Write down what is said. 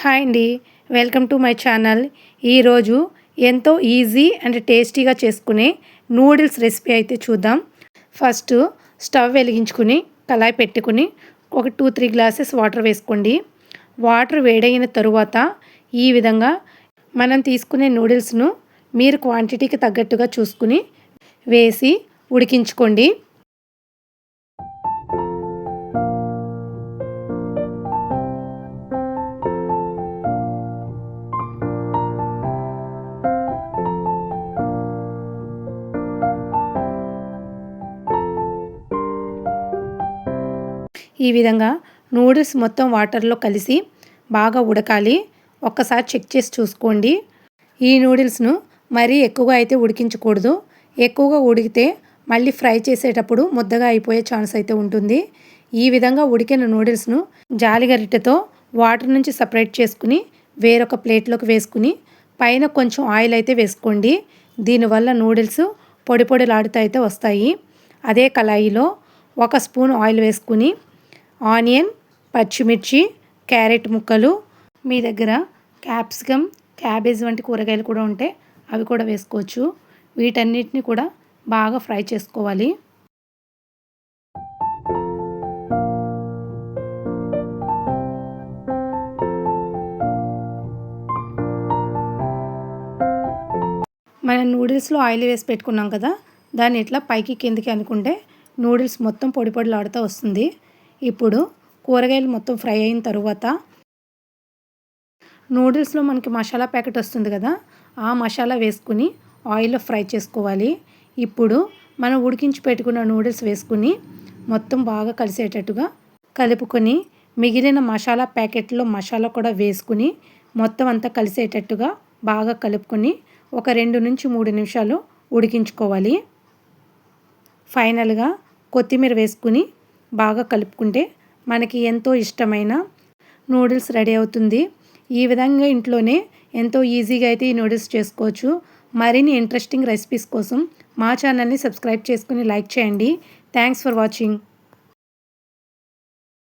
Hi అండి. Welcome to my channel. ఈరోజు ఎంతో ఈజీ అండ్ టేస్టీగా చేసుకునే నూడిల్స్ రెసిపీ అయితే చూద్దాం. ఫస్ట్ స్టవ్ వెలిగించుకుని కళాయి పెట్టుకుని ఒక 2-3 గ్లాసెస్ వాటర్ వేసుకోండి. వాటర్ వేడైన తరువాత ఈ విధంగా మనం తీసుకునే నూడిల్స్ను మీరు క్వాంటిటీకి తగ్గట్టుగా చూసుకుని వేసి ఉడికించుకోండి. ఈ విధంగా నూడిల్స్ మొత్తం వాటర్లో కలిసి బాగా ఉడకాలి. ఒక్కసారి చెక్ చేసి చూసుకోండి. ఈ నూడిల్స్ను మరీ ఎక్కువగా అయితే ఉడికించకూడదు. ఎక్కువగా ఉడికితే మళ్ళీ ఫ్రై చేసేటప్పుడు ముద్దగా అయిపోయే ఛాన్స్ అయితే ఉంటుంది. ఈ విధంగా ఉడికిన నూడిల్స్ను జాలిగరిటెతో వాటర్ నుంచి సపరేట్ చేసుకుని వేరొక ప్లేట్లోకి వేసుకుని పైన కొంచెం ఆయిల్ అయితే వేసుకోండి. దీనివల్ల నూడిల్స్ పొడి పొడిలాడుతూ అయితే వస్తాయి. అదే కళాయిలో 1 స్పూన్ ఆయిల్ వేసుకుని ఆనియన్, పచ్చిమిర్చి, క్యారెట్ ముక్కలు, మీ దగ్గర క్యాప్సికమ్, క్యాబేజ్ వంటి కూరగాయలు కూడా ఉంటే అవి కూడా వేసుకోవచ్చు. వీటన్నిటిని కూడా బాగా ఫ్రై చేసుకోవాలి. మనం నూడిల్స్లో ఆయిల్ వేసి పెట్టుకున్నాం కదా, దాన్ని ఇట్లా పైకి కిందికి అనుకుంటే నూడిల్స్ మొత్తం పొడి పొడిలాడుతూ వస్తుంది. ఇప్పుడు కూరగాయలు మొత్తం ఫ్రై అయిన తరువాత నూడిల్స్లో మనకి మసాలా ప్యాకెట్ వస్తుంది కదా, ఆ మసాలా వేసుకుని ఆయిల్లో ఫ్రై చేసుకోవాలి. ఇప్పుడు మనం ఉడికించి పెట్టుకున్న నూడిల్స్ వేసుకుని మొత్తం బాగా కలిసేటట్టుగా కలుపుకొని మిగిలిన మసాలా ప్యాకెట్లో మసాలా కూడా వేసుకుని మొత్తం అంతా కలిసేటట్టుగా బాగా కలుపుకొని ఒక 2 నుంచి 3 నిమిషాలు ఉడికించుకోవాలి. ఫైనల్గా కొత్తిమీర వేసుకుని బాగా కలుపుకుంటే మనకి ఎంతో ఇష్టమైన నూడిల్స్ రెడీ అవుతుంది. ఈ విధంగా ఇంట్లోనే ఎంతో ఈజీగా అయితే ఈ నూడిల్స్ చేసుకోవచ్చు. మరిన్ని ఇంట్రెస్టింగ్ రెసిపీస్ కోసం మా ఛానల్ని సబ్స్క్రైబ్ చేసుకుని లైక్ చేయండి. Thanks for watching.